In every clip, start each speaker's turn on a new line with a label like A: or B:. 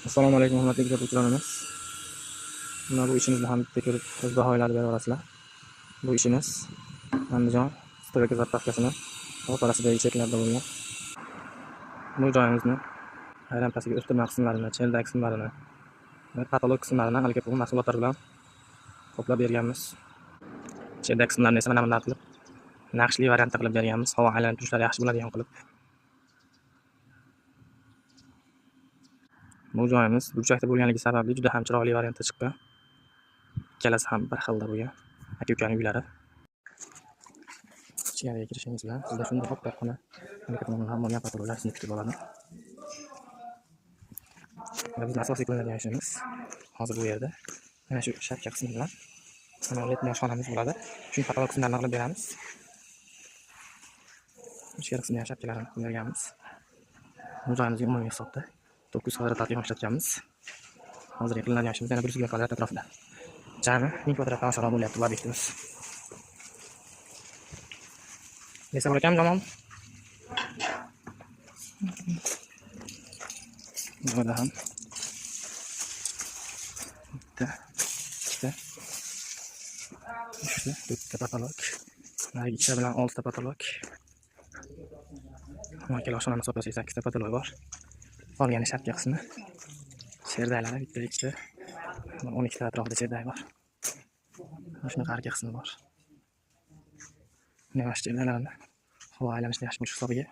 A: Assalomu alaykum hurmatli kuzatuvchilarimiz. Mana bu ishimizni ham bitta ko'rib o'z bahoylarni bera olasizlar. Bu ishimiz Andijon Stroka zapravkasini o'rtasidagi cheklarda bo'lgan. Bu joyimizni aylanmasiga o'stirma qismlarini, cheldak qismlarini va patolog qismlarini albatta bu mahsulotlar bilan qoplab berganmiz. Cheldak qismlarini esa mana bunday qilib naqshli variantda qilib berganmiz. Havo aylanib turishlari yaxshi bo'ladigan qilib. Bu joyimiz burchakda bo'lganligi sababli juda ham chiroyli variantda chiqqan. Ikkalasi ham bir xilda bo'lgan. Aka-ukaning uylari. Ichkariga kirishingiz bilan sizda shunday kattagina ham bo'lgan patologlar sizni kutib oladi. Bizning asosiy qilinadigan ishimiz hozir bu yerda mana shu shapka qismi bilan mana letni oshxonamiz bo'ladi. Shuni patolog qismlarini qilib beramiz. Ichkari qismida shapkalarni qilib berganmiz. Bu joyimizga umumiy hisobda 900 kvadrat yig'im ishlatganmiz. Hozir qilinadigan ishimiz yana 100 kvadrat atrofida. Jami 1000 kvadratdan oshiqroq bo'lyapti bu obyektimiz. Nesa bo'lakan jamom? Burada ham bitta, ikkita, uchta, to'rtta patolog. Narigi ikkita bilan 6 ta patolog. Makal oshxonani hisoblasak 8 ta patolog bor. Qolgani shapka qismi. Cherdaklari bitta, ikkita, 12 ta atrofida cherdak bor. Shunaqa arka qismi bor. Nima cherdaklarini havo aylanishida yaxshi bo'lish hisobiga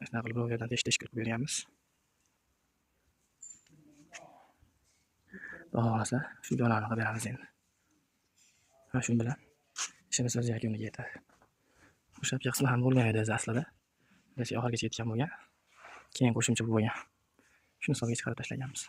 A: shunaqa qilib bu yerdan teshik qilib berganmiz. Xohlasa shu joylarni qilib beramiz endi. Va shu bilan ishimiz o'z yakuniga yetadi. Bu shapka qismi ham bo'lgan edi aslida. Lekin oxirigacha yetgan bo'lgan. Keyin qo'shimcha bo'lgan. Shuni hisobga chiqarib tashlaganmiz.